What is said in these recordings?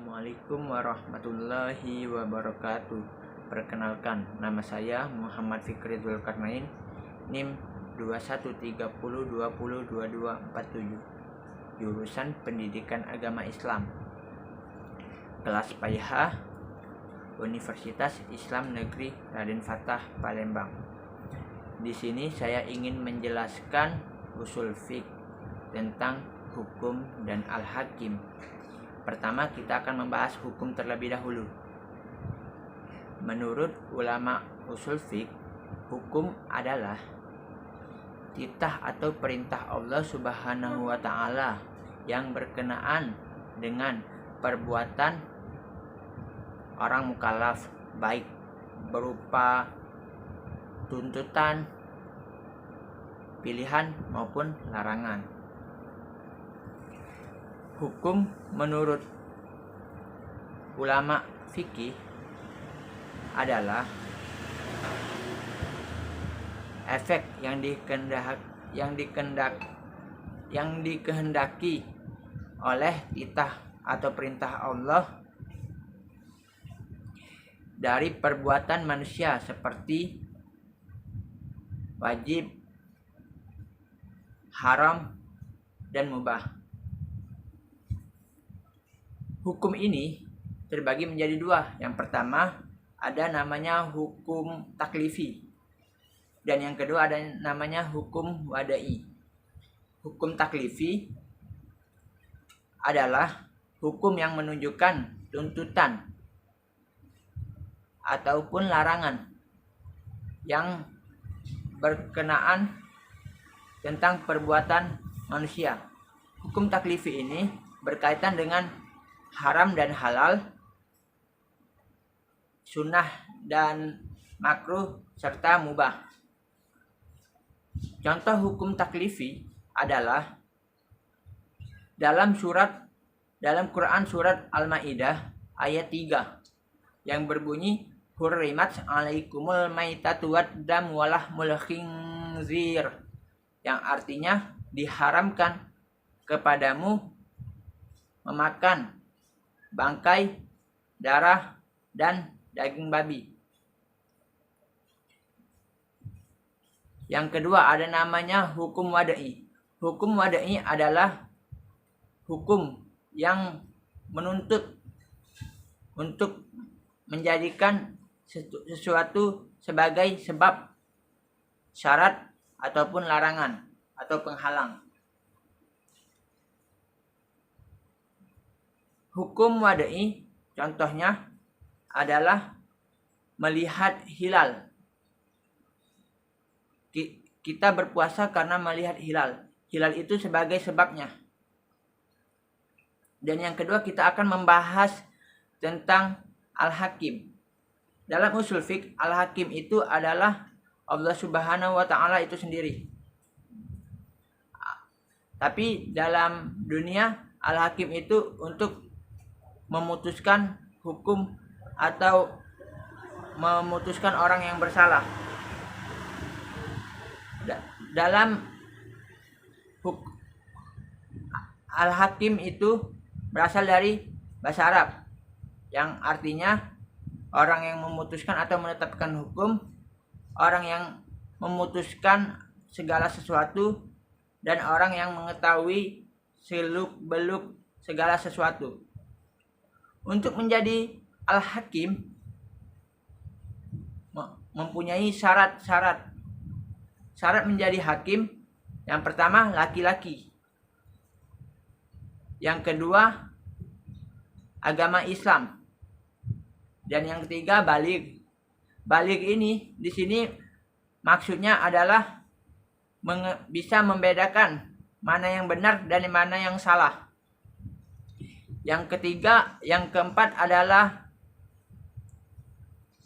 Assalamualaikum warahmatullahi wabarakatuh. Perkenalkan, nama saya Muhammad Fikri Zulkarnain, NIM 2130202247, jurusan Pendidikan Agama Islam, kelas PAIH, Universitas Islam Negeri Raden Fatah, Palembang. Di sini saya ingin menjelaskan usul fiqh tentang hukum dan al-hakim. Pertama, kita akan membahas hukum terlebih dahulu. Menurut ulama usul fiqh, hukum adalah titah atau perintah Allah Subhanahu wa Ta'ala yang berkenaan dengan perbuatan orang mukallaf, baik berupa tuntutan, pilihan maupun larangan. Hukum menurut ulama fikih adalah efek yang dikehendaki oleh titah atau perintah Allah dari perbuatan manusia seperti wajib, haram, dan mubah. Hukum ini terbagi menjadi dua. Yang pertama ada namanya hukum taklifi, dan yang kedua ada namanya hukum wada'i. Hukum taklifi adalah hukum yang menunjukkan tuntutan ataupun larangan yang berkenaan tentang perbuatan manusia. Hukum taklifi ini berkaitan dengan haram dan halal, sunnah dan makruh, serta mubah. Contoh hukum taklifi adalah dalam Quran surat Al-Maidah ayat 3 yang berbunyi hurrimat alaikumul maitatu waddam walahmul khinzir, yang artinya diharamkan kepadamu memakan bangkai, darah, dan daging babi. Yang kedua ada namanya hukum wada'i. Hukum wada'i adalah hukum yang menuntut untuk menjadikan sesuatu sebagai sebab, syarat, ataupun larangan atau penghalang. Hukum wada'i contohnya adalah melihat hilal. Kita berpuasa karena melihat hilal. Hilal itu sebagai sebabnya. Dan yang kedua kita akan membahas tentang al-hakim. Dalam usul fiqh, al-hakim itu adalah Allah Subhanahu wa Ta'ala itu sendiri. Tapi dalam dunia, al-hakim itu untuk memutuskan hukum atau memutuskan orang yang bersalah. Dalam al-hakim itu berasal dari bahasa Arab yang artinya orang yang memutuskan atau menetapkan hukum, orang yang memutuskan segala sesuatu, dan orang yang mengetahui seluk-beluk segala sesuatu. Untuk menjadi al-hakim mempunyai syarat-syarat. Syarat menjadi hakim, yang pertama laki-laki. Yang kedua agama Islam. Dan yang ketiga baligh. Baligh ini di sini maksudnya adalah bisa membedakan mana yang benar dan mana yang salah. Yang keempat adalah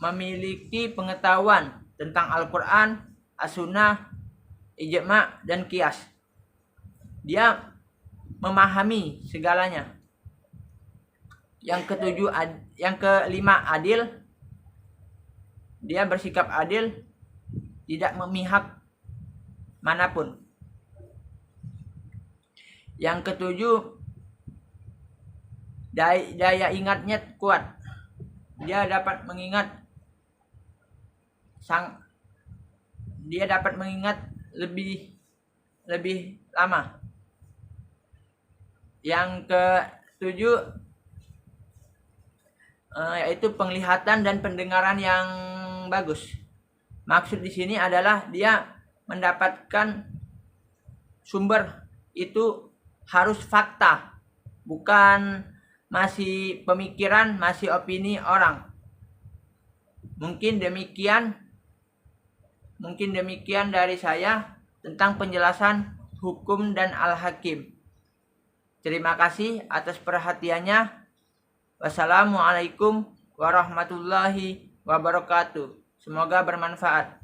memiliki pengetahuan tentang Al-Quran, As-Sunnah, Ijma' dan Qiyas. Dia memahami segalanya. Yang kelima adil. Dia bersikap adil, tidak memihak manapun. Yang ketujuh daya ingatnya kuat. Dia dapat mengingat lebih lama. Yang ketujuh yaitu penglihatan dan pendengaran yang bagus. Maksud di sini adalah dia mendapatkan sumber itu harus fakta, bukan masih pemikiran, masih opini orang. Mungkin demikian dari saya tentang penjelasan hukum dan al-hakim. Terima kasih atas perhatiannya. Wassalamualaikum warahmatullahi wabarakatuh. Semoga bermanfaat.